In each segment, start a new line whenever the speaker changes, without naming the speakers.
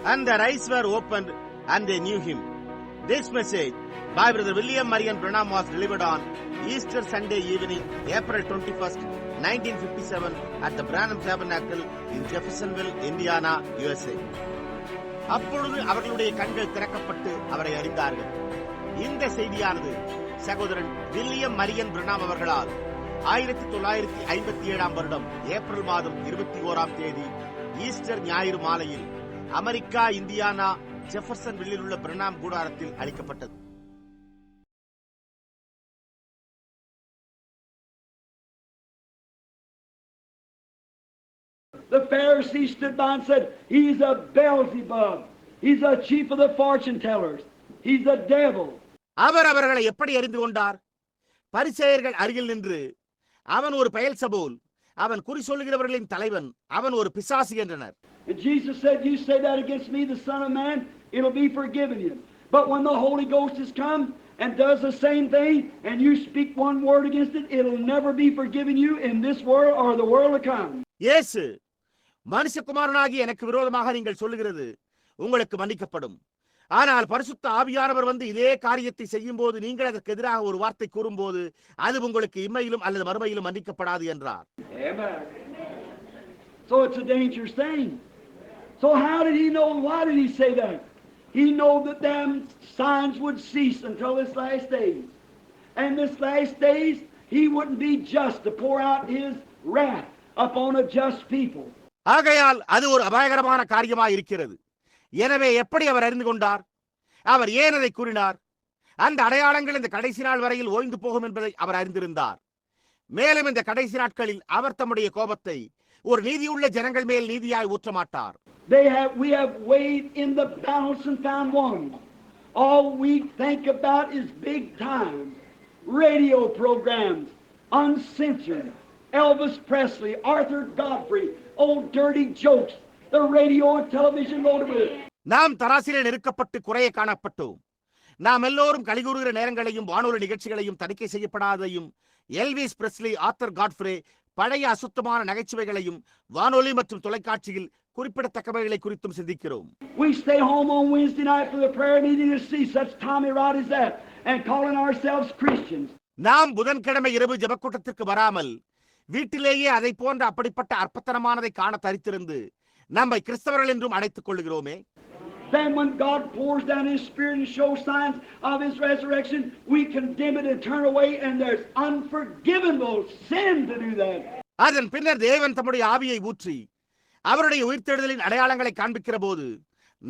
and their eyes were opened and they knew him. This message by Brother William Marion Branham was delivered on Easter Sunday evening, April 21st, 1957 at the Branham Tabernacle in Jeffersonville, Indiana, USA. அப்பொழுது அவர்களுடைய கண்கள் திறக்கப்பட்டு அவரை அறிந்தார்கள். இந்த செய்தியானது சகோதரன் William Marian Pranam அவர்களால் 1957 வருடம் ஏப்ரல் மாதம் 21ஆம் தேதி ஈஸ்டர் ஞாயிறு மாலையில் அமெரிக்கா, இந்தியானா, ஜெஃபர்சன்வில்லில் உள்ள பிரணாம் கூடாரத்தில் அளிக்கப்பட்டது.
The Pharisees stood by and said, "He's a Beelzebub. He's a chief of the fortune tellers. He's a devil."
அவர்களை எப்படி அறிந்து கொண்டார்? பரிசேயர்கள் அருகில் நின்று, அவன் ஒரு பெயல்சபூல், அவன் குறி சொல்லுகிறவர்களின் தலைவன், அவன் ஒரு பிசாசு என்றனர்.
And Jesus said, "You say that against me, the Son of Man, it'll be forgiven you. But when the Holy Ghost has come and does the same thing, and you speak one word against it, it'll never be forgiven you in this world or the world to come."
இயேசு, மனுஷகுமாரனாகி எனக்கு விரோதமாக நீங்கள் சொல்லுகிறது உங்களுக்கு மன்னிக்கப்படும். ஆனால் பரிசுத்த ஆவியானவர் வந்து இதே காரியத்தை செய்யும் போது நீங்கள் அதற்கு எதிராக ஒரு வார்த்தை கூறும்போது அது உங்களுக்கு இம்மையிலும் அல்லது மறுமையிலும் மன்னிக்கப்படாது என்றார்.
So it's a dangerous thing. So how did he know? Why did he say that? He knew that them signs would cease until this last days. And this last days, he wouldn't be just to pour out his wrath upon a just people.
ஆகையால் அது ஒரு அபாயகரமான காரியமாக இருக்கிறது. எனவே எப்படி அவர் அறிந்து கொண்டார்? அவர் ஏன் அதை கூறினார்? அந்த அடையாளங்கள் இந்த கடைசி நாள் வரையில் ஓய்ந்து போகும் என்பதை அவர் அறிந்திருந்தார். மேலும் இந்த கடைசி நாட்களில் அவர் தம்முடைய கோபத்தை ஒரு நீதியுள்ள ஜனங்கள் மேல் நீதியாய் ஊற்ற மாட்டார்.
We have weighed in the balance and found one. All we think about is big time radio programs, uncensored. Elvis Presley, Arthur Godfrey, old dirty jokes. The radio and television loaded with it.
நாம் தராசிலே நெருக்கப்பட்டு குறைய காணப்பட்டோம். நாம் எல்லோரும் கலிகூறுகிற நேரங்களையும் வானொலி நிகழ்ச்சிகளையும் தணிக்கை செய்யப்படாதையும் Elvis Priestley, Arthur Godfrey, பழைய அசுத்தமான நகைச்சுவைகளையும் வானொலி மற்றும் தொலைக்காட்சியில் குறிப்பிடத்தக்கவைகளை குறித்தும் சிந்திக்கிறோம்.
We stay home on Wednesday night for the prayer meeting to see such Tommy Rod as that and calling ourselves Christians.
நாம் புதன்கிழமை இரவு ஜெபக்கூட்டத்திற்கு வராமல் வீட்டிலேயே அதை போன்ற அப்படிப்பட்ட அற்பத்தனமானதை காண தரித்திருந்து நம்மை கிறிஸ்தவர்கள் என்றும் அழைத்துக் கொள்கிறோமே.
Then when God pours down His Spirit and shows signs of His resurrection, we condemn it and turn away, and there's unforgivable sin to do that.
அதன் பின்னர் தேவன் தம்முடைய ஆவியை ஊற்றி அவருடைய உயிர்த்தெழுதலின் அடையாளங்களை காண்பிக்கிற போது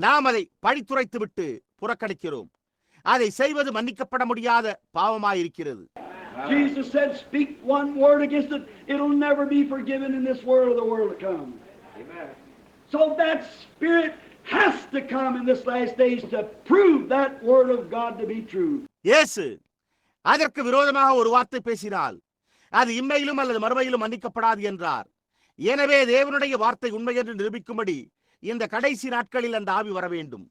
நாம் அதை பழித்துரைத்து விட்டு புறக்கணிக்கிறோம். அதை செய்வது மன்னிக்கப்பட முடியாத பாவமாயிருக்கிறது.
Jesus said, "Speak one word against it, it'll never be forgiven in this world or the world to come." Amen. So that Spirit has to come in this last days to prove that word of God to be true.
இயேசு அதற்கு விரோதமாக ஒரு வார்த்தை பேசினால் அது இம்மையிலும் அல்லது மறுமையிலும் மன்னிக்கப்படாது என்றார். எனவே தேவனுடைய வார்த்தை உண்மை என்று நிரூபிக்கும்படி இந்த கடைசி நாட்களில் அந்த ஆவி வர வேண்டும்.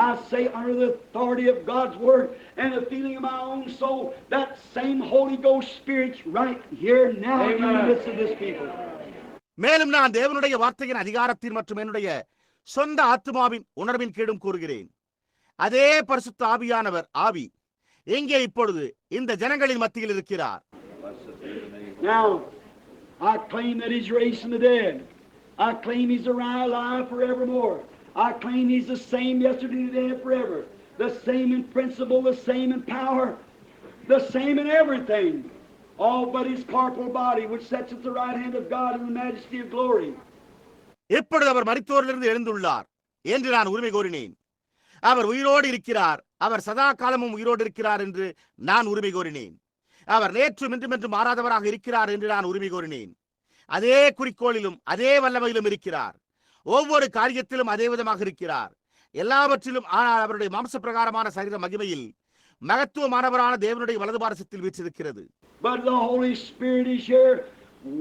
I say under the authority of God's word and the feeling of my own soul, that same Holy Ghost Spirit's right here now in the midst of this people.
மேலும் நான் தேவனுடைய வார்த்தையின் அதிகாரத்தின் மற்றும் என்னுடைய சொந்த ஆத்மாவின் உணர்வின் கீழும் கூறுகிறேன். அதே பரிசுத்த ஆவியானவர் ஆவி எங்கே இப்பொழுது இந்த ஜனங்களின் மத்தியில் இருக்கிறார்.
Now, I claim that He's raised from the dead. I claim He's alive forevermore. I claim He's the same yesterday, today, and forever. The same in principle, the same in power, the same in everything. All but His corporal body, which sits at the right hand of God in the majesty of glory.
இப்பொழுது அவர் மரித்தோரிலிருந்து எழுந்துள்ளார் என்று நான் உரிமை கோரினேன். அவர் உயிரோடு இருக்கிறார், அவர் சதா காலமும் உயிரோடு இருக்கிறார் என்று நான் உரிமை கோரினேன். அவர் நேற்றும் இன்றும் மாறாதவராக இருக்கிறார் என்று நான் உரிமை கோரினேன். அதே குறிக்கோளிலும் அதே வல்லமையிலும் இருக்கிறார். ஒவ்வொரு காரியத்திலும் அதே விதமாக இருக்கிறார். எல்லாவற்றிலும் ஆனால் அவருடைய மாம்ச பிரகாரமான சரீர மகிமையில் மகத்துவமானவரான தேவனுடைய வலது பாரசத்தில் வீற்றிருக்கிறது.
But the Holy Spirit is here,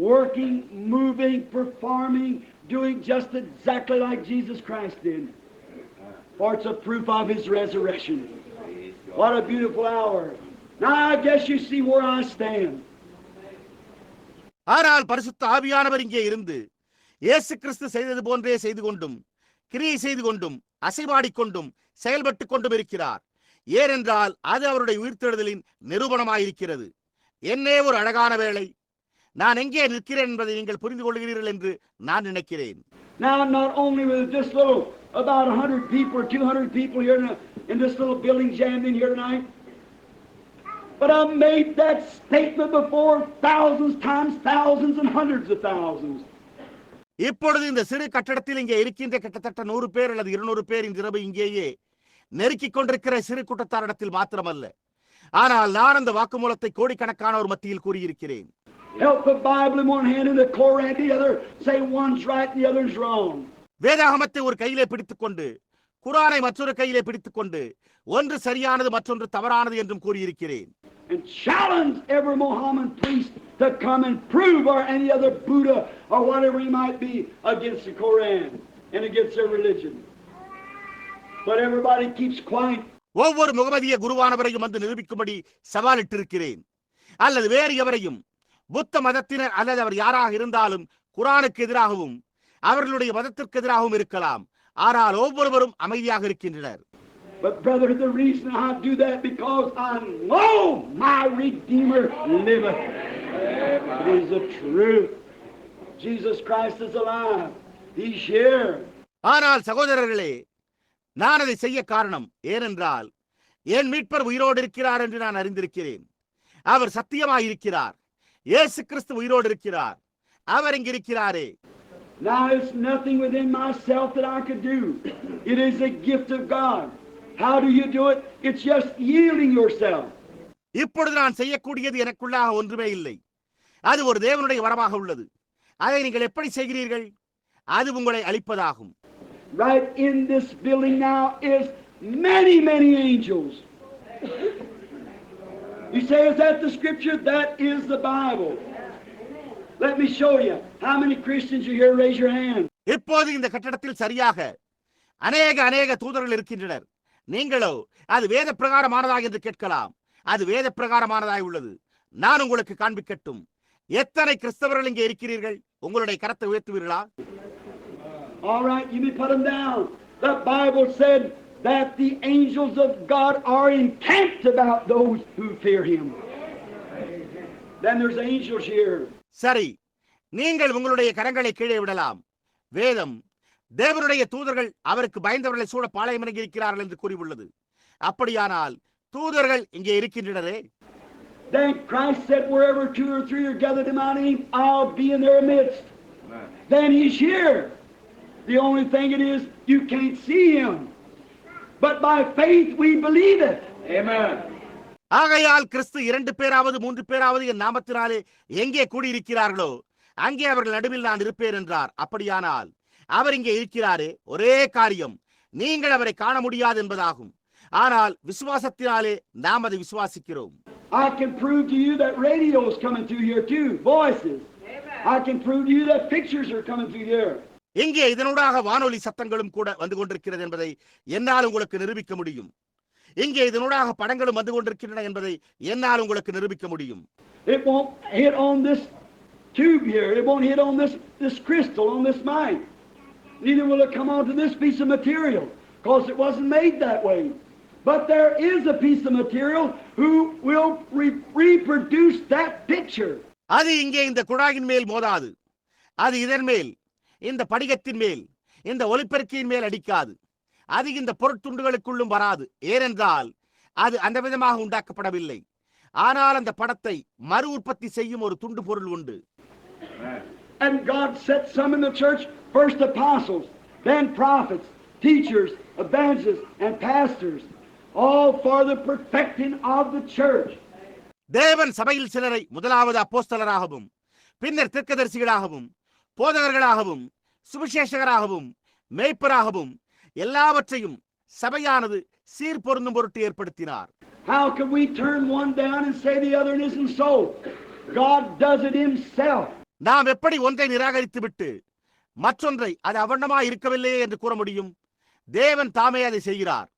working, moving, performing, doing just exactly like Jesus Christ did. For it's a proof of His resurrection. What a beautiful hour. Now I guess you see where I stand.
ஆனால் பரிசுத்த ஆவியானவர் இங்கே இருந்து இயேசு கிறிஸ்து செய்தது போன்றே செய்து கொண்டும் கிரியை செய்து கொண்டும் அசைவாடிக்கொண்டும் செயல்பட்டு கொண்டும் இருக்கிறார். ஏனென்றால் அது அவருடைய உயிர்த்தெழுதலின் நிரூபணமாயிருக்கிறது. என்னே ஒரு அழகான வேளை! நான் எங்கே நிற்கிறேன் என்பதை நீங்கள் புரிந்து கொள்கிறீர்கள் என்று நான் நினைக்கிறேன்.
Now, not only with this little, about 100 people or 200 people here in this little building jammed in here tonight, but I made that statement before thousands times thousands and hundreds of thousands.
இப்பொழுது இந்த சிறு கட்டடத்தில் இங்கே இருக்கின்ற கிட்டத்தட்ட 100 பேர் அல்லது 200 பேர் இந்த இரவு இங்கேயே நெருக்கிக் கொண்டிருக்கிற சிறு கூட்டத்தாரிடத்தில் மாத்திரமல்ல, ஆனால் நான் அந்த வாக்குமூலத்தை கோடிக்கணக்கானோர் மத்தியில் கூறியிருக்கிறேன்.
Help the Bible in one hand and the Koran in the other. Say one's right and the other's wrong.
வேதாகமத்தை ஒரு கையிலே பிடித்துக் கொண்டு குர்ஆனை மற்றொரு கையிலே பிடித்துக் கொண்டு ஒன்று சரியானது மற்றொன்று தவறானது என்றும் கூறியிருக்கிறேன்.
And challenge every Mohammedan priest to come and prove, or any other Buddha or whatever he might be, against the Koran and against their religion. But everybody keeps quiet.
ஒவ்வொரு முகமதிய குருவானவரையும் வந்து நிரூபிக்கும்படி சவாலிட்டிருக்கிறேன். அல்லது வேறு எவரையும், புத்த மதத்தினர் அல்லது அவர் யாராக இருந்தாலும், குர்ஆனுக்கு எதிராகவும் அவர்களுடைய மதத்திற்கு எதிராகவும் இருக்கலாம். ஆனால் ஒவ்வொருவரும் அமைதியாக இருக்கின்றனர்.
But brother, the reason I do that because I know my Redeemer liveth. It is the truth. Jesus Christ is alive. He's here.
ஆனால் சகோதரர்களே, நான் அதை செய்ய காரணம் ஏனென்றால் என் மீட்பர் உயிரோடு இருக்கிறார் என்று நான் அறிந்திருக்கிறேன். அவர் சத்தியமாயிருக்கிறார். இயேசு கிறிஸ்து உயிரோடு இருக்கிறார். அவர் இங்கிருக்கிறாரே.
Now it's nothing within myself that I could do. It is a gift of God. How do you do it? It's just yielding yourself.
இப்பொழுது நான் செய்யக்கூடியது எனக்குள்ளாக ஒன்றுமே இல்லை. அது ஒரு தேவனுடைய வரமாக உள்ளது. அதை நீங்கள் எப்படி செய்கிறீர்கள்? அது உங்களை அளிப்பதாகும்.
Right in this building now is many, many angels. You say, is that the scripture? That is the Bible. Let me show you. How many Christians are here? Raise your hand.
இப்போது இந்த கட்டடத்தில் சரியாக அநேக தூதர்கள் இருக்கின்றனர். நீங்களோ அது வேத பிரகாரமானதாக என்று கேட்கலாம். அது வேத பிரகாரமானதாய் உள்ளது. நான் உங்களுக்கு காண்பிக்கட்டும். எத்தனை கிறிஸ்தவர்கள் இங்கே இருக்கிறீர்கள்? உங்களுடைய கரத்தை உயர்த்துவீர்களா?
All right, you may put them down. The Bible said that the angels of God are encamped about those who fear him. Then there's angels here.
சரி, நீங்கள் உங்களுடைய கரங்களை கீழே விடலாம். வேதம் தேவனுடைய தூதர்கள் அவருக்கு பயந்தவர்களை சூழ பாளையமிறங்கி இருக்கிறார்கள் என்று கூறியுள்ளது. அப்படியானால் தூதர்கள் இங்கே இருக்கின்றனரே.
Then Christ said, wherever 2 or 3 are gathered in my name, I'll be in their midst. Then he's here. The only thing it is, you can't see him. But by faith we believe it. Amen.
ஆகையால் கிறிஸ்து 2 பேராவது 3 பேராவது என் நாமத்தினாலே எங்கே கூடியிருக்கிறார்களோ அங்கே அவர்கள் நடுவில் நான் இருப்பேன் என்றார். அப்படியானால் அவர் இங்கே இருக்கிறாரே. ஒரே காரியம், நீங்கள் அவரை காண முடியாது என்பதாகும். ஆனால் விசுவாசத்தினாலே நாம் அதை விசுவாசிக்கிறோம்.
I can prove to you that radio is coming through here too, voices. I can prove to you that pictures are coming through here.
இங்கே இதனூடாக வானொலி சத்தங்களும் கூட வந்து கொண்டிருக்கிறது என்பதை என்னால் உங்களுக்கு நிரூபிக்க முடியும். இங்கே இதனூடாக படங்களும் வந்து கொண்டிருக்கின்றன என்பதை என்னால் உங்களுக்கு நிரூபிக்க முடியும்.
It won't hit on this tube here. It won't hit on this crystal, on this mic. Neither will it come onto this piece of material, because it wasn't made that way. But there is a piece of material who will reproduce that picture.
அது இங்கே இந்த குழாயின் மேல் மோதாது. அது இதன் மேல், இந்த படிகத்தின் மேல், இந்த ஒலிபெருக்கியின் மேல் அடிக்காது. அது இந்த பொருட்துண்டுகளுக்குள்ளும் வராது. ஏனென்றால் அது அந்த விதமாக உண்டாக்கப்படவில்லை. ஆனால் அந்த படத்தை மறு உற்பத்தி செய்யும் ஒரு துண்டு பொருள் உண்டு.
And God set some in the church, first apostles, then prophets, teachers, evangelists, and pastors, all for the perfecting of the church.
தேவன் சபையில் சிலரை முதலாவது அப்போஸ்தலராகவும், பின்னர் தீர்க்கதரிசிகளாகவும், போதகர்களாகவும், சுவிசேஷகராகவும், மேய்ப்பராகவும் எல்லாவற்றையும் சபையானது சீர்பொருந்தும் பொருட்டு ஏற்படுத்தினார்.
How can we turn one down and say the other isn't so? God does it himself.
நாம் எப்படி ஒன்றை நிராகரித்து விட்டு மற்றொன்றை அது அவண்ணமாய் இருக்கவில்லையே என்று கூற முடியும்? தேவன் தாமே அதை செய்கிறார்.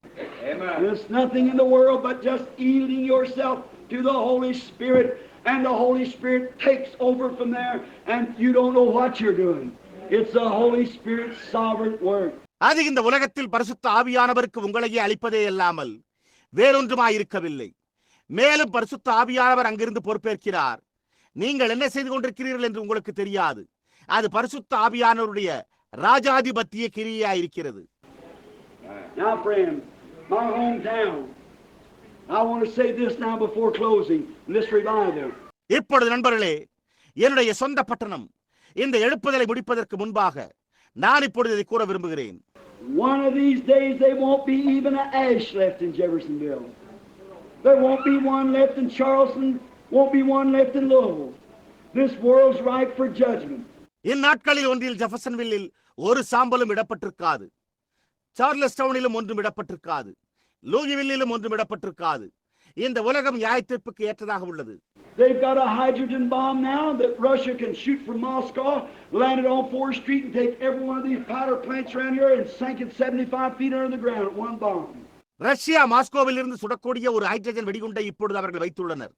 There's nothing in the world but just yielding yourself to the Holy Spirit, and the Holy Spirit takes over from there, and you don't know what you're doing. It's the Holy Spirit's sovereign work.
அது இந்த உலகத்தில் பரிசுத்த ஆவியானவருக்கு உங்களையே அளிப்பதே அல்லாமல் வேறொன்றுமாயிருக்கவில்லை. மேலும் பரிசுத்த ஆவியானவர் அங்கிருந்து பொறுப்பேற்கிறார். நீங்கள் என்ன செய்து கொண்டிருக்கிறீர்கள் என்று உங்களுக்கு தெரியாது. அது பரிசுத்த ஆவியானவருடைய ராஜாதிபத்திய கிரியாயிருக்கிறது.
Now, friend, my hometown. I want to say this now before closing this revival.
இப்பொழுது நண்பர்களே, என்னுடைய சொந்த பட்டணம் இந்த எழுப்புதலை முடிப்பதற்கு முன்பாக நான் இப்பொழுது இதை கூற விரும்புகிறேன்.
One of these days there won't be even an ash left in Jeffersonville. There won't be one left in Charleston, won't be one left in Louisville. This world's ripe for judgment.
இந்நாட்களில் ஒன்றில் ஜெஃபர்சன்வில்லில் ஒரு சாம்பலும் இடப்பட்டிருக்காது. Charles டவுனிலும் ஒன்றும் இடப்பட்டிருக்காது. லூயிவில்லிலும் ஒன்றும் இடப்பட்டிருக்காது. இந்த உலகம் நியாயத்தீர்ப்புக்கு ஏற்றதாக உள்ளது.
They've got a hydrogen bomb now that Russia can shoot from Moscow, land it on 4th Street and take every one of these powder plants around here and sink it 75 feet under the ground at one bomb.
Russia மாஸ்கோவில் இருந்து சுடக்கூடிய ஒரு hydrogen வெடிகுண்டை இப்பொழுது அவர்கள் வைத்துள்ளனர்.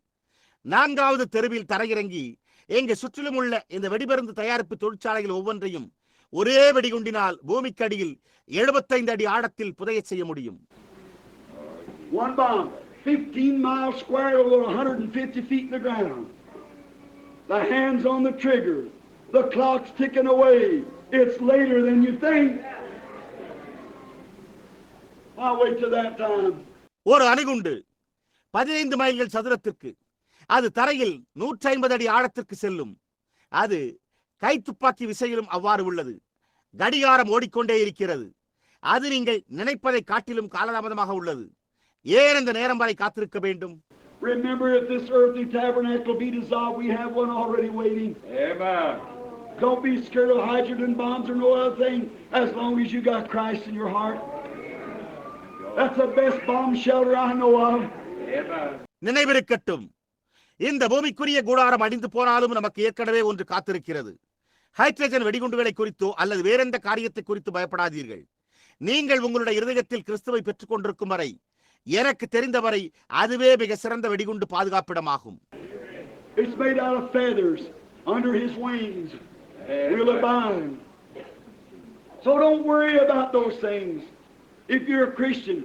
4வது தெருவில் தரையிறங்கி எங்கே சுற்றிலும் உள்ள இந்த வெடிமருந்து தயாரிப்பு தொழிற்சாலைகள் ஒவ்வொன்றையும் ஒரே வெடிகுண்டினால் பூமிக்கு அடியில் 75 அடி ஆழத்தில் புதைய செய்ய முடியும்.
One bomb, 15 miles square over 150 feet in the ground. The hands on the trigger. The clock's ticking away. It's later than you think. I'll wait till that time.
ஒரு அணுகுண்டு 15 மைல்கள் சதுரத்திற்கு, அது தரையில் 150 அடி ஆழத்திற்கு செல்லும். அது கை துப்பாக்கி விசையிலும் அவ்வாறு உள்ளது. கடிகாரம் ஓடிக்கொண்டே இருக்கிறது. அது நீங்கள் நினைப்பதை காட்டிலும் காலதாமதமாக உள்ளது. ஏன் இந்த நேரம் வரை காத்திருக்க வேண்டும்?
Remember, if this earthly tabernacle be dissolved, we have one already waiting. Amen. Don't be scared of hydrogen bombs or no other thing, as long as you got Christ in your heart. That's the best bomb shelter I know of. Amen.
நினைவிருக்கட்டும், இந்த பூமிக்குரிய கூடாரம் அடிந்து போனாலும் நமக்கு ஏற்கனவே ஒன்று காத்திருக்கிறது. Hydrogen வெடிகுண்டுகளை குறித்தோ அல்லது வேறெந்த காரியத்தை குறித்து பயப்படாதீர்கள். நீங்கள் உங்களுடைய இருதயத்தில் கிறிஸ்துவை பெற்றுக் கொண்டிருக்கும் வரை, எனக்கு தெரிந்தவரை அதுவே மிக சிறந்த வெடிகுண்டு பாதுகாப்பிடமாகும்.
It's made out of feathers. Under his wings will abide. So don't worry about those things. If you're a Christian,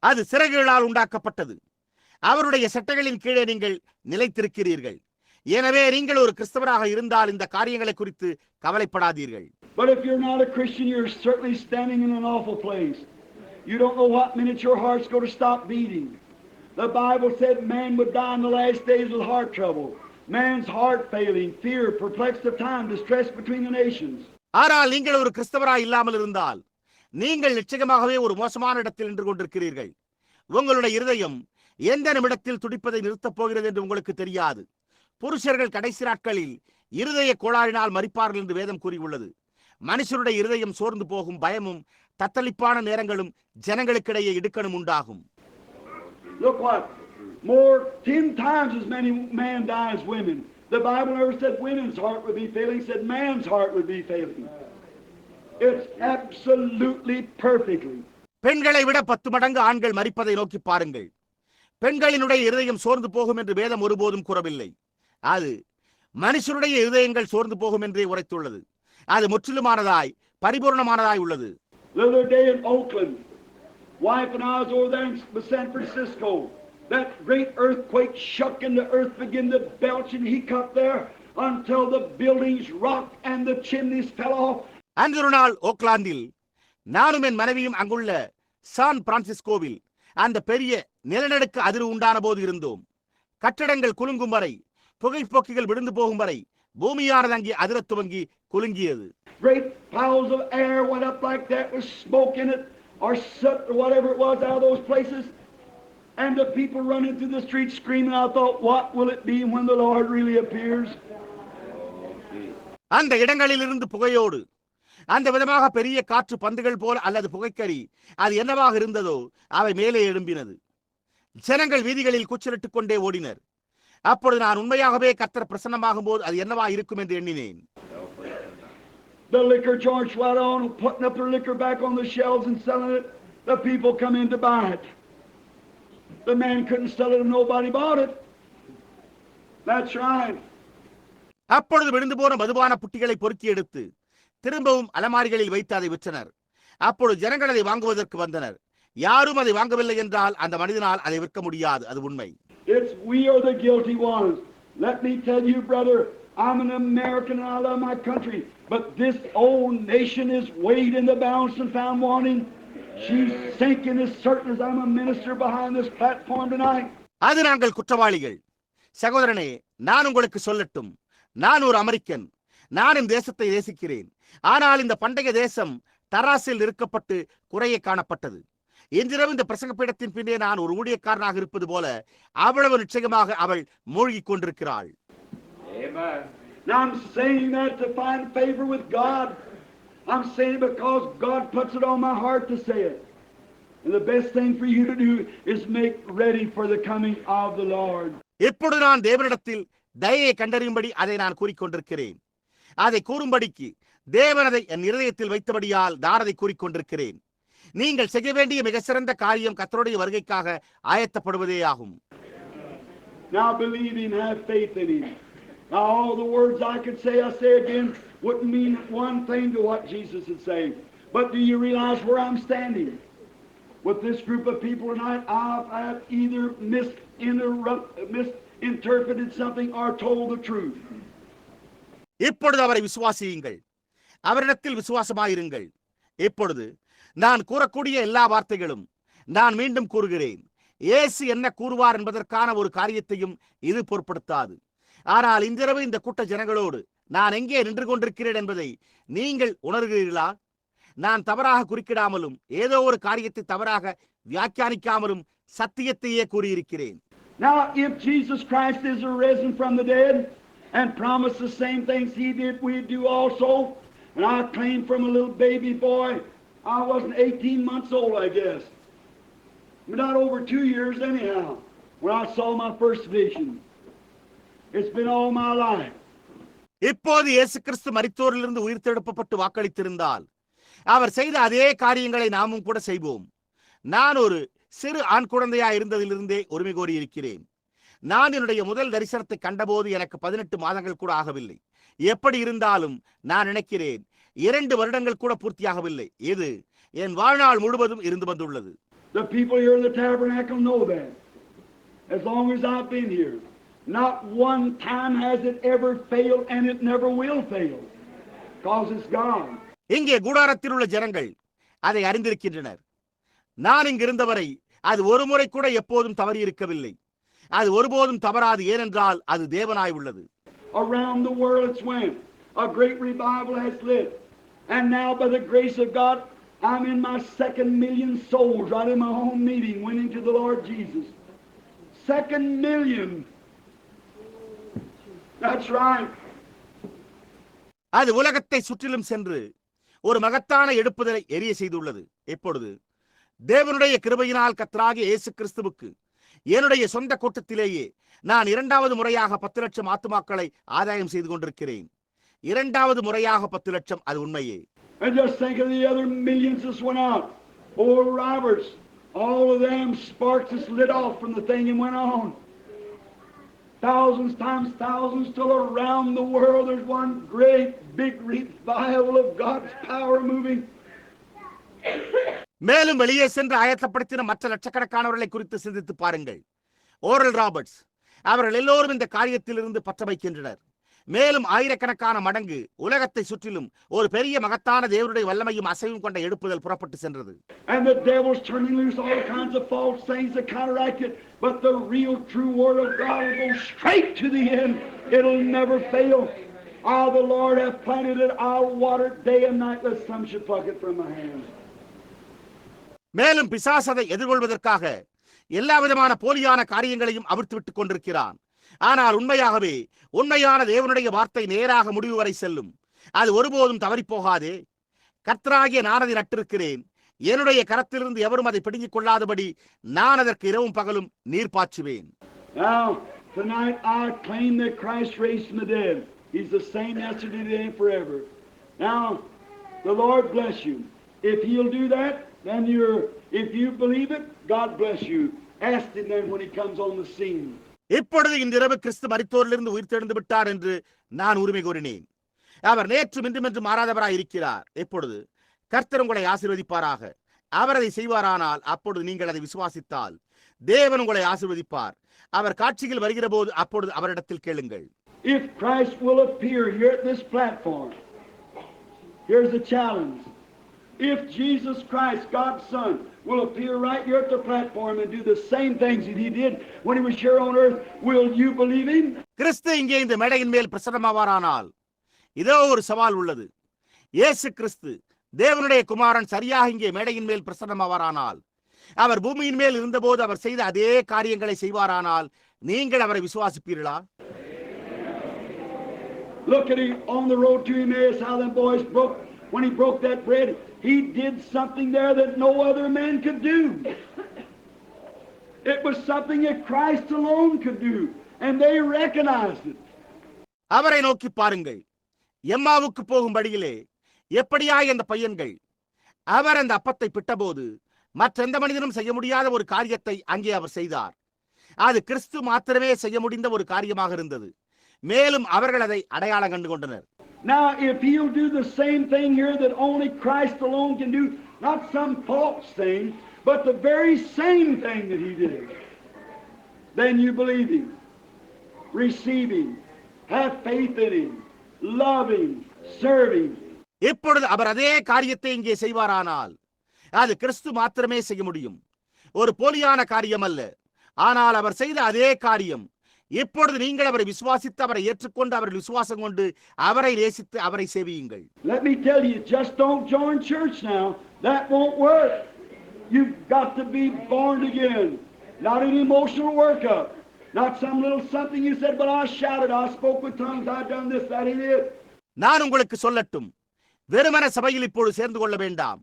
அது சிறகுகளால் உண்டாக்கப்பட்டது. அவருடைய சட்டைகளின் கீழே நீங்கள் நிலைத்திருக்கிறீர்கள். எனவே நீங்கள் ஒரு கிறிஸ்தவராக இருந்தால் இந்த காரியங்களை குறித்து கவலைப்படாதீர்கள்.
But if you're not a Christian, you're certainly standing in an awful place. You don't know what minute your heart's going to stop beating. The Bible said man would die in the last days with heart trouble. Man's heart failing, fear, perplexed of time, distress between the nations.
ஆனால் நீங்கள் ஒரு கிறிஸ்தவராக இல்லாமல் இருந்தால் நீங்கள் நிச்சயமாகவே ஒரு மோசமான இடத்தில் நின்று கொண்டிருக்கிறீர்கள். உங்களுடைய இருதயம் எந்த நிமிடத்தில் துடிப்பதை நிறுத்தப் போகிறது என்று உங்களுக்கு தெரியாது. புருஷர்கள் கடைசி நாட்களில் இருதய கோளாறினால் மரிப்பார்கள் என்று வேதம் கூறியுள்ளது. மனுஷருடைய இருதயம் சோர்ந்து போகும். பயமும் தத்தளிப்பான நேரங்களும் ஜனங்களுக்கிடையே இடுக்கணும் உண்டாகும்.
Look what? More 10 times as many men die as women. The Bible never said women's heart would be failing, said man's heart would be failing. It's absolutely perfectly.
பெண்களை விட 10 மடங்கு ஆண்கள் மரிப்பதை நோக்கி பாருங்கள். பெண்களினுடைய இருதயம் சோர்ந்து போகும் என்று வேதம் ஒருபோதும் கூறவில்லை. அது மனுஷருடைய இருதயங்கள் சோர்ந்து போகும் என்றே உரைத்துள்ளது. அது முற்றிலுமானதாய் பரிபூர்ணமானதாய் உள்ளது.
The other day in Oakland, wife and I was over there in San Francisco. That great earthquake shook and the earth began to belch and hiccup there until the buildings rocked and the chimneys fell off.
அன்று ஒரு நாள் ஓக்லாந்தில் நானும் என் மனைவியும் அங்குள்ள San பிரான்சிஸ்கோவில் அந்த பெரிய நிலநடுக்க அதிர்வு உண்டான போது இருந்தோம். கட்டடங்கள் குலுங்கும் வரை, புகைப்போக்கிகள் விழுந்து போகும் வரை பூமியானது அங்கே அதிரத் துவங்கி குலுங்கியது.
Great piles of air went up like that with smoke in it or soot or whatever it was out of those places. And the people running through the streets screaming. I thought, what will it be when the Lord really appears?
அந்த இடங்களில் இருந்து புகையோடு அந்த விதமாக பெரிய காற்று பந்துகள் போல அல்லது புகைக்கறி அது என்னவாக இருந்ததோ அவை மேலே எழும்பினது. ஜனங்கள் வீதிகளில் கூச்சலிட்டுக் கொண்டே ஓடினர். அப்பொழுது நான் உண்மையாகவே கர்த்தர் பிரசன்னமாகும் போது அது என்னவா இருக்கும் என்று எண்ணினேன்.
The liquor joints right on, putting up their liquor back on the shelves and selling it. The people come in to buy it. The man couldn't sell it and nobody bought it. That's right.
அப்பொழுது விழுந்து போன மதுபான புட்டிகளை பொறுக்கி எடுத்து திரும்பவும் அலமாரிகளில் வைத்து அதை விற்றனர். அப்பொழுது ஜனங்கள் அதை வாங்குவதற்கு வந்தனர். யாரும் அதை வாங்கவில்லை என்றால் அந்த மனிதனால் அதை விற்க முடியாது. அது உண்மை.
We are the guilty ones. Let me tell you, brother, I'm an American and I love my country, but this old nation is weighed in the balance and found wanting. She's sinking as certain as I'm a minister behind this platform tonight.
அது நாங்கள் குற்றவாளிகள். சகோதரனே, நான் உங்களுக்கு சொல்லட்டும், நான் ஒரு American. நான் இந்த தேசத்தை நேசிக்கிறேன். ஆனால் இந்த பண்டைய தேசம் தராசில் இருக்கப்பட்டு குறைய காணப்பட்டது. இன்றிரவு இந்த பிரசங்க பீடத்தின் பின்னே நான் ஒரு ஊழியக்காரனாக இருப்பது போல அவ்வளவு நிச்சயமாக அவள் மூழ்கிக் கொண்டிருக்கிறாள்.
Now I'm saying that to find favor with God. I'm saying it because God puts it on my heart to say it. And the best thing for you to do is make ready for the coming of the Lord.
இப்பொழுது நான் தேவனிடத்தில் தயையை கண்டறியும்படி அதை நான் கூறிக்கொண்டிருக்கிறேன். அதை கூறும்படிக்கு தேவன் அதை என் இருதயத்தில் வைத்தபடியால் நான் அதை கூறிக்கொண்டிருக்கிறேன். நீங்கள் செய்ய வேண்டிய மிக சிறந்த காரியம் கர்த்தருடைய வருகைக்காக ஆயத்தப்படுவதே ஆகும்.
Now believe him, have faith in him. Now all the words I could say, I say again, wouldn't mean one thing to what Jesus is saying. But do you realize where I'm standing? With this group of people tonight, I've either misinterpreted something or told the truth.
இப்பொழுது அவரை விசுவாசியுங்கள், அவரிடத்தில் விசுவாசமாயிருங்கள். இப்பொழுது நான் கூறக்கூடிய எல்லா வார்த்தைகளும் நான் மீண்டும் கூறுகிறேன். இயேசு என்ன கூறுவார் என்பதற்கான ஒரு காரியத்தையும் இது பொருட்படுத்தாது. ஆனால் இன்றிரவு இந்த கூட்ட ஜனங்களோடு நான் எங்கே நின்று கொண்டிருக்கிறேன் என்பதை நீங்கள் உணர்கிறீர்களா? நான் தவறாக குறுக்கிடாமலும் ஏதோ ஒரு காரியத்தை தவறாக வியாக்கியானிக்காமலும் சத்தியத்தையே கூறியிருக்கிறேன்.
Now if Jesus Christ is risen from the dead and promised the same things he did, we do also. And I claim from a little baby boy, I wasn't 18 months old, I guess. Not over 2 years anyhow, when I saw my first vision. It's been all my life.
இப்போது இயேசு கிறிஸ்து மரித்தோரிலிருந்து உயிர்த்தெழுப்பப்பட்டு வாக்களித்திருந்தால் அவர் செய்த அதே காரியங்களை நாமும் கூட செய்வோம். நான் ஒரு சிறு ஆண் குழந்தையா இருந்ததிலிருந்தே உரிமை கோரி இருக்கிறேன். நான் என்னுடைய முதல் தரிசனத்தை கண்டபோது எனக்கு 18 மாதங்கள் கூட ஆகவில்லை. எப்படி இருந்தாலும் நான் நினைக்கிறேன் 2 வருடங்கள் கூட பூர்த்தியாகவில்லை. இது என் வாழ்நாள் முழுவதும் இருந்து வந்துள்ளது.
The people here in the tabernacle know that. As long as I've been here, not one time has it ever failed, and it never will fail, because it's God.
இங்கே கூடாரத்தில் உள்ள ஜனங்கள் அதை அறிந்திருக்கின்றனர். நான் இங்கு இருந்தவரை அது ஒரு முறை கூட எப்போதும் தவறி இருக்கவில்லை. அது ஒருபோதும் தவறாது, ஏனென்றால் அது தேவனாய் உள்ளது.
Around the world it's went. A great revival has lit. And now by the grace of God, I'm in my 2nd million souls right in my home meeting, winning to the Lord Jesus. 2nd million. That's right.
அது உலகத்தை சுற்றிலும் சென்று ஒரு மகத்தான எடுப்புதலை எரிய செய்துள்ளது. இப்பொழுது தேவனுடைய கிருபையினால் கர்த்தராகிய இயேசு கிறிஸ்துவுக்கு என்னுடைய சொந்த கூட்டத்திலேயே நான் 2வது முறையாக 10 லட்சம் ஆத்துமாக்களை ஆதாயம் செய்து கொண்டிருக்கிறேன். 2வது முறையாக 10 லட்சம், அது உண்மையே.
And just think of the other millions that went out. Oral Roberts, all of them sparks just lit off from the thing and went on. Thousands times thousands till around the world there's one great big revival of God's power moving.
மேலும் வெளியே சென்று ஆயத்தப்படுத்தின மற்ற லட்சக்கணக்கானவர்களை குறித்து சிந்தித்து பாருங்கள். Oral Roberts, அவர்கள் எல்லோரும் இந்த காரியத்திலிருந்து பற்ற வைக்கின்றனர். மேலும் ஆயிரக்கணக்கான மடங்கு உலகத்தை சுற்றிலும் ஒரு பெரிய மகத்தான தேவனுடைய வல்லமையும் அசைவும் கொண்ட எடுப்புதல் புறப்பட்டு சென்றது.
And the devil's turning loose all kinds of false things to counteract it, but the real true word of God will go straight to the end. It'll never fail. The Lord hath planted it, I'll water it day and night, lest some should pluck it from my hands.
மேலும் பிசாசதை எதிர்கொள்வதற்காக எல்லா விதமான போலியான காரியங்களையும் அவிழ்த்து விட்டுக் கொண்டிருக்கிறான். ஆனால் உண்மையாகவே உண்மையான தேவனுடைய வார்த்தை நேராக முடிவு வரை செல்லும். அது ஒருபோதும் தவறி போகாதே. கர்த்தராகிய நான் அதை நட்டிருக்கிறேன். என்னுடைய கரத்திலிருந்து எவரும் அதை பிடுங்கிக் கொள்ளாதபடி நான் அதற்கு இரவும் பகலும் நீர் பாய்ச்சுவேன்.
Now, tonight I claim that Christ raised from the dead. He's the same yesterday, today, and forever. Now, the Lord bless you. If He'll do that, then if you believe it, God bless you. Ask Him then when He comes on the scene.
இப்பொழுது இன்றிரவு கிறிஸ்து மரித்தோரிலிருந்து உயிர்த்தெழுந்து விட்டார் என்று நான் உரிமை கோரினேன். அவர் நேற்றும் இன்றும் என்று மாறாதவராய் இருக்கிறார். இப்பொழுது கர்த்தர் உங்களை ஆசீர்வதிப்பாராக. அவர் அதை செய்வாரானால் அப்பொழுது நீங்கள் அதை விசுவாசித்தால் தேவன் உங்களை ஆசீர்வதிப்பார். அவர் காட்சியில் வருகிற போது அப்பொழுது அவரிடத்தில் கேளுங்கள்.
If Christ will appear here at this platform, here's the challenge. If Jesus Christ, God's Son, will appear right here at the platform and do the same things that He did when He was here on earth, will you believe Him?
கிறிஸ்து இங்கே இந்த மேடையின் மேல் பிரசன்னமாவாரானால் இதோ ஒரு சவால் உள்ளது. இயேசு கிறிஸ்து தேவனுடைய குமாரன் சரியாக இங்கே மேடையின் மேல் பிரசன்னமாவாரானால், அவர் பூமியின் மேல் இருந்தபோது அவர் செய்த அதே காரியங்களை செய்வாரானால் நீங்கள் அவரை விசுவாசிப்பீர்களா?
Look at him on the road to Emmaus, how them boys broke, when he broke that bread, he did something there that no other man could do. It was something that Christ alone could do, and they recognized it.
அவரை நோக்கி பாருங்கள். எம்மாவுக்கு போகும் வழியிலே எப்படியாய் அந்த பையன்கள் அவர் அந்த அப்பத்தை பிட்டபோது மற்ற எந்த மனிதனும் செய்ய முடியாத ஒரு காரியத்தை அங்கே அவர் செய்தார். அது கிறிஸ்து மாத்திரமே செய்ய முடிந்த ஒரு காரியமாக இருந்தது. மேலும் அவர்கள் அதை அடையாளம் கண்டு கொண்டனர்.
Now if he'll do the same thing here that only Christ alone can do, not some false thing, but the very same thing that he did, then you believe him, receive him, have faith in him, love him, serve him.
இப்பொழுது அவர் அதே காரியத்தை இங்கே செய்வாரானால் அது கிறிஸ்து மாத்திரமே செய்ய முடியும். ஒரு போலியான காரியம் அல்ல. ஆனால் அவர் செய்த அதே காரியம். இப்பொழுது நீங்கள் அவரை விசுவாசித்து அவரை ஏற்றுக்கொண்டு அவரை விசுவாசம் கொண்டு அவரை நேசித்து அவரை சேவியுங்கள்.
Let me tell you, just don't join church now. That won't work. You've got to be born again. Not an emotional workup. Not some little something you said, but I shouted, I spoke with tongues, I done this, that ain't it.
நான் உங்களுக்கு சொல்லட்டும், வெறுமன சபையில் இப்பொழுது சேர்ந்து கொள்ள வேண்டாம்.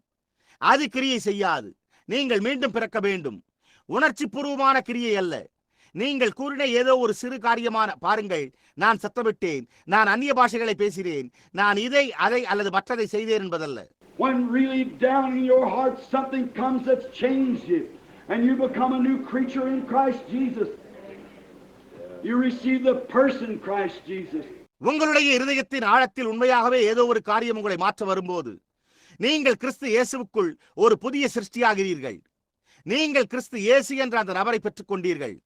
அது கிரியை செய்யாது. நீங்கள் மீண்டும் பிறக்க வேண்டும். உணர்ச்சி பூர்வமான கிரியை அல்ல. நீங்கள் கூறின ஏதோ ஒரு சிறு காரியமான பாருங்கள், நான் சத்தமிட்டேன், நான் அந்நிய பாஷைகளை பேசினேன், நான் இதை அதை அல்லது மற்றதை செய்தேன் என்பதல்ல.
When really down in your heart something comes that's changed you and you become a new creature in Christ Jesus. You receive the person Christ Jesus.
உங்களுடைய இருதயத்தின் ஆழத்தில் உண்மையாகவே ஏதோ ஒரு காரியம் உங்களை மாற்ற வரும்போது நீங்கள் கிறிஸ்து இயேசுவுக்குள் ஒரு புதிய சிருஷ்டியாகிறீர்கள். நீங்கள் கிறிஸ்து இயேசு என்ற அந்த நபரை பெற்றுக் கொண்டீர்கள்.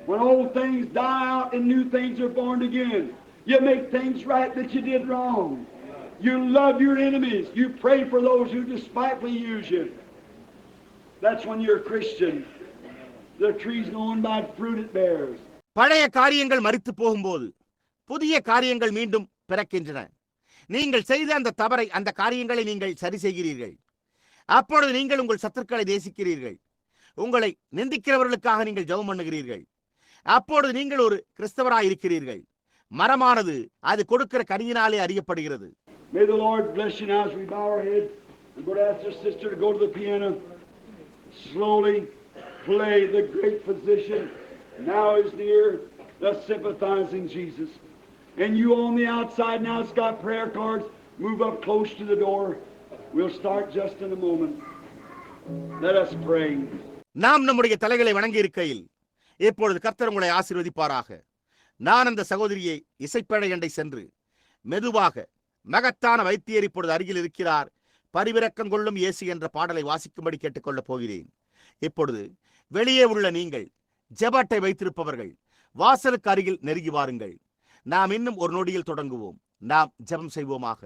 When old things die out and new things are born again, you make things right that you did wrong. You love your enemies. You pray for those who despitefully use you. That's when you're a Christian. The tree's known by fruit it bears.
பழைய காரியங்கள் மரித்து போகும்போது புதிய காரியங்கள் மீண்டும் பிறக்கின்றன. நீங்கள் செய்த அந்த தவறை, அந்த காரியங்களை நீங்கள் சரி செய்கிறீர்கள். அப்பொழுது நீங்கள் உங்கள் சத்துருக்களை நேசிக்கிறீர்கள். உங்களை நிந்திக்கிறவர்களுக்காக நீங்கள் ஜெபம் பண்ணுகிறீர்கள். அப்பொழுது நீங்கள் ஒரு கிறிஸ்தவராய் இருக்கிறீர்கள். மரமானது அது கொடுக்கிற கனியினாலே அறியப்படுகிறது.
May the Lord bless you now as we bow our heads and go to ask your sister to go to the piano. Slowly play the great physician. Now is near the sympathizing Jesus. And you on the outside now has got prayer cards. Move up close to the door. We'll start just in a moment. Let us pray.
நாம் நம்முடைய தலைகளை வணங்கி இருக்கையில் இப்பொழுது கர்த்தர் உங்களை ஆசீர்வதிப்பாராக. நான் அந்த சகோதரியை இசைப்பேழை அண்டை சென்று மெதுவாக, மகத்தான வைத்தியர் இப்பொழுது அருகில் இருக்கிறார், பரிவிரக்கம் கொள்ளும் இயேசு என்ற பாடலை வாசிக்கும்படி கேட்டுக்கொள்ளப் போகிறேன். இப்பொழுது வெளியே உள்ள நீங்கள் ஜெபட்டை வைத்திருப்பவர்கள் வாசலுக்கு அருகில் நெருங்கி வாருங்கள். நாம் இன்னும் ஒரு நொடியில் தொடங்குவோம். நாம் ஜெபம் செய்வோமாக.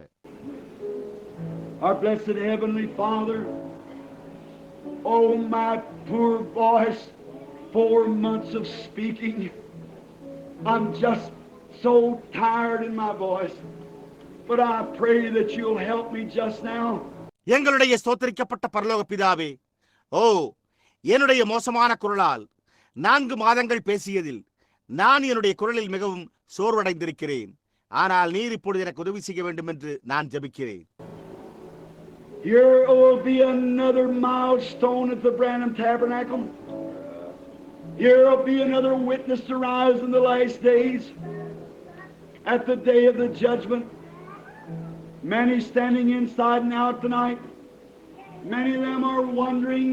Our blessed Heavenly Father, oh my poor voice, 4 months of speaking, I'm just so tired in my voice, but I pray that you'll help me just now.
எங்களுடைய ஸ்தோத்திரிக்கப்பட்ட பரலோக பிதாவே, ஓ என்னுடைய மோசமான குரலால் 4 மாதங்கள் பேசியதில் நான் என்னுடைய குரலில் மிகவும் சோர்வடைந்திருக்கிறேன். ஆனால் நீர் இப்பொழுது எனக்கு உதவி செய்ய வேண்டும் என்று நான் ஜெபிக்கிறேன்.
Here will be another milestone at the Branham Tabernacle. Here will be another witness to rise in the last days. At the day of the judgment, many standing inside and out tonight. Many of them are wondering.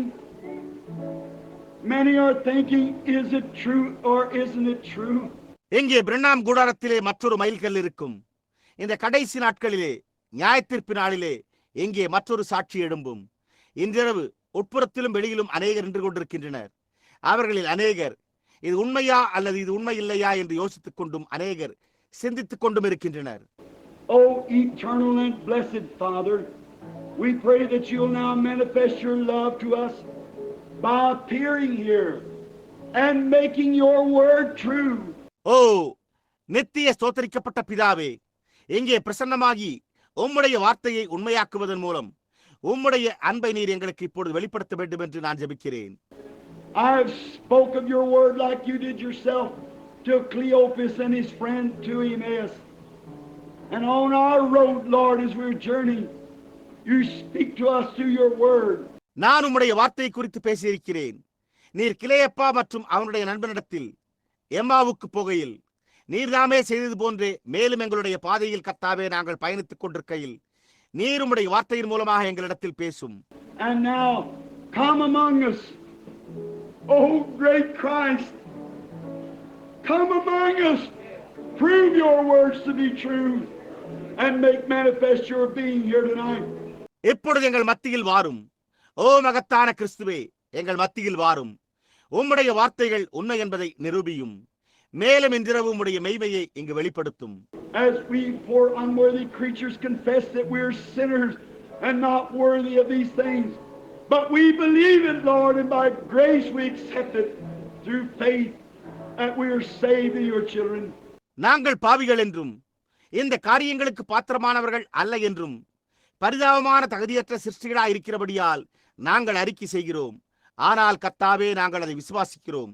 Many are thinking, is it true or isn't it true?
இங்கே பிரணாம் கூடாரத்திலே மற்றொரு மைல்கல் இருக்கும். இந்த கடைசி நாட்களிலே, நியாயத்தீர்ப்பு நாளிலே இங்கே மற்றொரு சாட்சி எழும்பும். இன்றிரவு உட்புறத்திலும் வெளியிலும் அநேகர் நின்று கொண்டிருக்கின்றனர். அவர்களில் அநேகர் இது உண்மையா அல்லது இது உண்மை இல்லையா என்று யோசித்துக் கொண்டும் அநேகர் சிந்தித்துக் கொண்டும் இருக்கின்றனர்.
Oh, eternal and blessed Father, we pray that you'll now manifest your love to us by appearing here and making your word true.
ஓ நித்திய ஸ்தோத்தரிக்கப்பட்ட பிதாவே, இங்கே பிரசன்னமாகி உம்முடைய வார்த்தையை உண்மையாக்குவதன் மூலம் உம்முடைய அன்பை நீர் எங்களுக்கு இப்பொழுது வெளிப்படுத்த வேண்டும் என்று நான் ஜெபிக்கிறேன்.
I have spoke of your word like you did yourself to Cleophas and his friend to Emmaus. And on our road, Lord, as we're journeying, you speak to us through your word.
நான் உம்முடைய வார்த்தையை குறித்து பேசியிருக்கிறேன். நீர் கிளையப்பா மற்றும் அவனுடைய நண்பனிடத்தில் எம்மாவுக்கு போகையில் நீர்தாமே செய்தது போன்றே மேலும் எங்களுடைய பாதையில் கர்த்தாவே நாங்கள் பயணித்துக் கொண்டிருக்கையில் நீர் உம்முடைய வார்த்தையின் மூலமாக எங்களிடத்தில் பேசும்.
And now come among us, O great Christ, come among us, prove your words to be true and make manifest your being here tonight.
இப்பொழுது எங்கள் மத்தியில் வாரும். ஓ மகத்தான கிறிஸ்துவே, எங்கள் மத்தியில் வாரும். உம்முடைய வார்த்தைகள் உண்மை என்பதை நிரூபியும். மேலும் இன்றிரவு உம்முடைய மெய்மையை இங்கு வெளிப்படுத்தும்.
As we poor unworthy creatures confess that we're sinners and not worthy of these things, but we believe it, Lord, and by grace we accept it through faith that we are saved to your children.
நாங்கள் பாவிகள் என்றும் இந்த காரியங்களுக்கு பாத்திரமானவர்கள் அல்ல என்றும் பரிதாபமான தகுதியற்ற சிருஷ்டிகளாய் இருக்கிறபடியால் நாங்கள் அறிக்கை செய்கிறோம். ஆனால் கர்த்தாவே, நாங்கள் அதை விசுவாசிக்கிறோம்.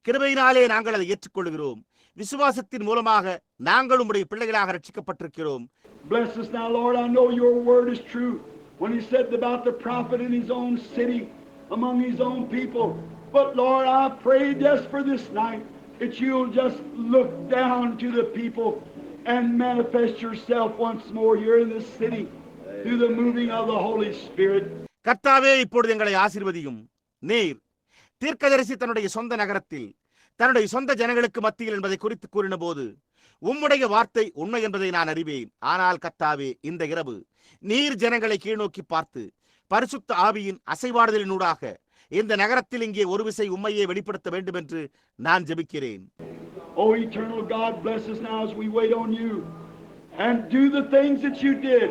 கிருபையினாலே நாங்கள் அதை ஏற்றுக்கொள்கிறோம். விசுவாசத்தின் மூலமாக நாங்கள் உம்முடைய பிள்ளைகளாக ரட்சிக்கப்பட்டிருக்கிறோம்.
Bless us now, Lord. I know your word is true when he said about the prophet in his own city, among his own people. But Lord, I pray just for this night that you'll just look down to the people and manifest yourself once more here in this city through the moving of the Holy Spirit.
கர்த்தாவே, இப்பொழுது எங்களை ஆசீர்வதியும். நீர் தீர்க்கதரிசி தன்னுடைய சொந்த நகரத்தில் தன்னுடைய சொந்த ஜனங்களுக்கு மத்தியில் என்பதை குறித்து கூறின போது உம்முடைய வார்த்தை உண்மை என்பதை நான் அறிவேன். ஆனால் கர்த்தாவே, இந்த இரவு நீர் ஜனங்களை கீழ்நோக்கி பார்த்து பரிசுத்த ஆவியின் அசைவாடுதலினூடாக இந்த நகரத்தில் இங்கே ஒரு விசை உண்மையை வெளிப்படுத்த வேண்டும் என்று நான் ஜெபிக்கிறேன்.
Oh, eternal God, bless us now as we wait on you and do the things that you did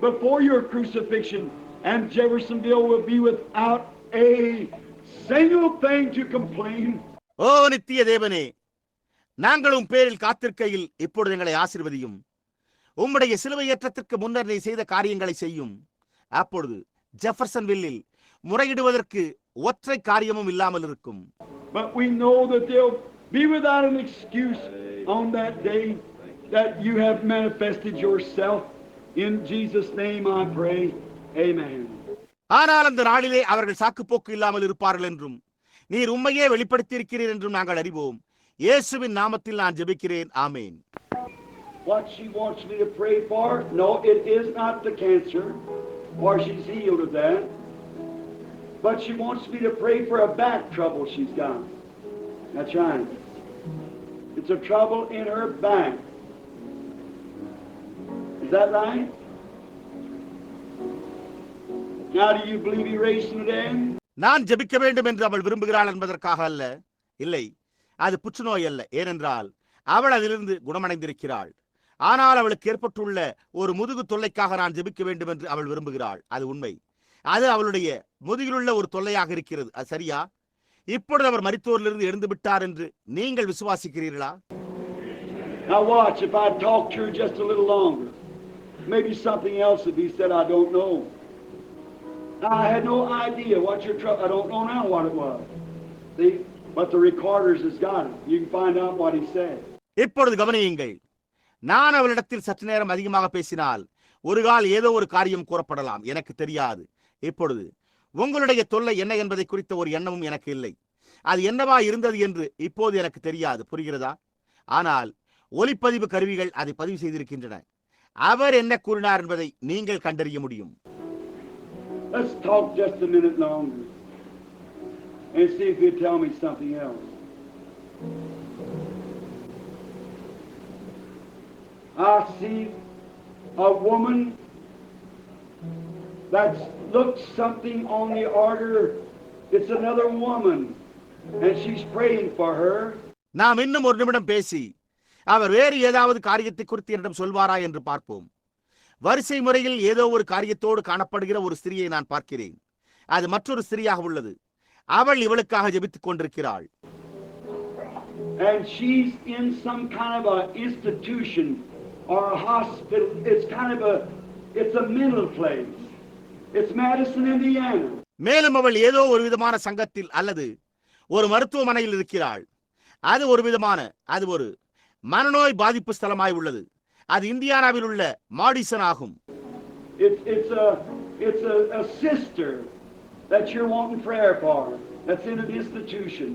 before your crucifixion, and Jeffersonville will be without a single thing to complain.
ஓ நித்திய தேவனே, நாங்களும் பேரில் காத்திருக்கையில் இப்பொழுது எங்களை ஆசீர்வதியும். உம்முடைய சிலுவை ஏற்றத்திற்கு முன்னர் நீ செய்த காரியங்களை செய்யும். அப்பொழுது ஜெஃபர்சன்வில்லில் முறையிடுவதற்கு ஒற்றை காரியமும் இல்லாமல் இருக்கும்.
But we know that they'll be without an excuse on that day that you have manifested yourself. In Jesus' name I pray. Amen.
ஆனால் அந்த நாளிலே அவர்கள் சாக்குப்போக்கு இல்லாமல் இருப்பார்கள் என்றும் நீர் உண்மையே வெளிப்படுத்தியிருக்கிறீர் என்றும் நாங்கள் அறிவோம். இயேசுவின் நாமத்தில் நான் ஜெபிக்கிறேன். ஆமென்.
What she wants me to pray for? No, it is not the cancer, for she's healed of that. But she wants me to pray for a back trouble she's got. That's right. It's a trouble in her back. Is that right? Now, do you believe he raised from the dead?
நான் ஜெபிக்க வேண்டும் என்று அவள் விரும்புகிறாள் என்பதற்காக அல்ல. இல்லை, அது புற்றுநோய் அல்ல. ஏனென்றால் அவள் அதிலிருந்து குணமடைந்திருக்கிறாள். ஆனால் அவளுக்கு ஏற்பட்டுள்ள ஒரு முதுகு தொல்லைக்காக நான் ஜெபிக்க வேண்டும் என்று அவள் விரும்புகிறாள். அது உண்மை. அது அவளுடைய முதுகிலுள்ள ஒரு தொல்லையாக இருக்கிறது. அது சரியா? இப்பொழுது அவர் மரித்தோரிலிருந்து எழுந்து விட்டார் என்று நீங்கள் விசுவாசிக்கிறீர்களா?
Now watch, if I talk to her just a little longer, maybe something else would be said. I don't know. Now, I had no idea what your trouble. I don't know now what it was. See, but the recorders has got it. You can find out what he said.
இப்பொழுது கவனியுங்கள். நான் அவளிடத்தில் சற்று நேரம் அதிகமாக பேசினால் ஒரு கால் ஏதோ ஒரு காரியம் கூறப்படலாம். எனக்கு தெரியாது. இப்பொழுது உங்களுடைய தொல்லை என்ன என்பதை குறித்த ஒரு எண்ணமும் எனக்கு இல்லை. அது என்னவா இருந்தது என்று இப்போது எனக்கு தெரியாது. புரிகிறதா? ஆனால் ஒலிப்பதிவு கருவிகள் அதை பதிவு செய்திருக்கின்றன. அவர் என்ன கூறினார் என்பதை நீங்கள் கண்டறிய முடியும்.
Let's talk just a minute longer and see if you tell me something else. I see a woman that looks something on the order. It's another woman, and she's praying for her.
நாம் இன்னும் ஒரு நிமிடம் பேசி அவர் வேறு ஏதாவது காரியத்தை குறித்து என்னிடம் சொல்வாரா என்று பார்ப்போம். வரிசை முறையில் ஏதோ ஒரு காரியத்தோடு காணப்படுகிற ஒரு ஸ்திரியை நான் பார்க்கிறேன். அது மற்றொரு ஸ்திரியாக உள்ளது. அவள் இவளுக்காக ஜெபித்துக் கொண்டிருக்கிறாள்.
And she's in some kind of a institution or a hospital. It's a mental place. It's Madison, Indiana.
மேலும் அவள் ஏதோ ஒரு விதமான சங்கத்தில் அல்லது ஒரு மருத்துவமனையில் இருக்கிறாள். அது ஒரு மனநோய் பாதிப்பு ஸ்தலமாய் உள்ளது. அது இந்தியானாவில் உள்ள மாடிசன் ஆகும்.
It's a sister that you're wanting prayer for. That's in an institution.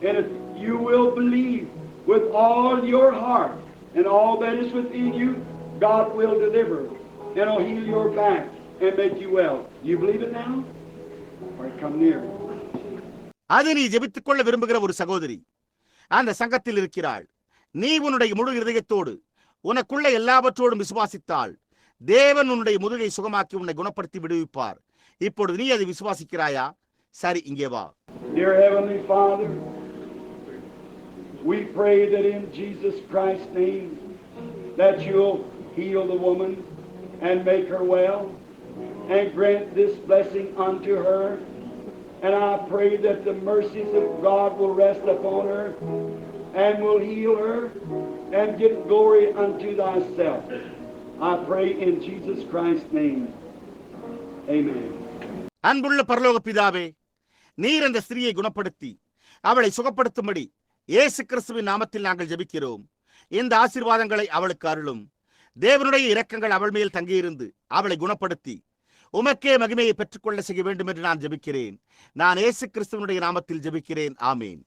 And if you will believe with all your heart and all that is within you, God will deliver and He'll heal your back and make you well. You believe it now? All right, come near.
அது நீ ஜெபித்துக் கொள்ள விரும்புகிற ஒரு சகோதரி அந்த சங்கத்தில் இருக்கிறாள். நீ உன்னுடைய முழு இதயத்தோடு உனக்குள்ள எல்லாவற்றோடும் விசுவாசித்தால் தேவன் உன்னுடைய முதுகை சுகமாக்கி உன்னை குணப்படுத்தி விடுவிப்பார். இப்பொழுது நீ அதை விசுவாசிக்கிறாயா? சரி, இங்கே வா.
Dear Heavenly Father, we pray that in Jesus Christ's name that you'll heal the woman and make her well and grant this blessing unto her. And I pray that the mercies of God will rest upon her and will heal her and give glory unto thyself. I pray in Jesus Christ's name. Amen.
அன்புள்ள பரலோக பிதாவே, நீர் அந்த ஸ்திரியை குணப்படுத்தி அவளை சுகப்படுத்தும்படி இயேசு கிறிஸ்துவின் நாமத்தில் நாங்கள் ஜெபிக்கிறோம். இந்த ஆசீர்வாதங்களை அவளுக்கு அருளும். தேவனுடைய இரக்கங்கள் அவள் மேல் தங்கியிருந்து அவளை குணப்படுத்தி உமக்கே மகிமையை பெற்றுக்கொள்ள செய்ய வேண்டும் என்று நான் ஜெபிக்கிறேன். நான் இயேசு கிறிஸ்துவனுடைய நாமத்தில் ஜெபிக்கிறேன். ஆமீன்.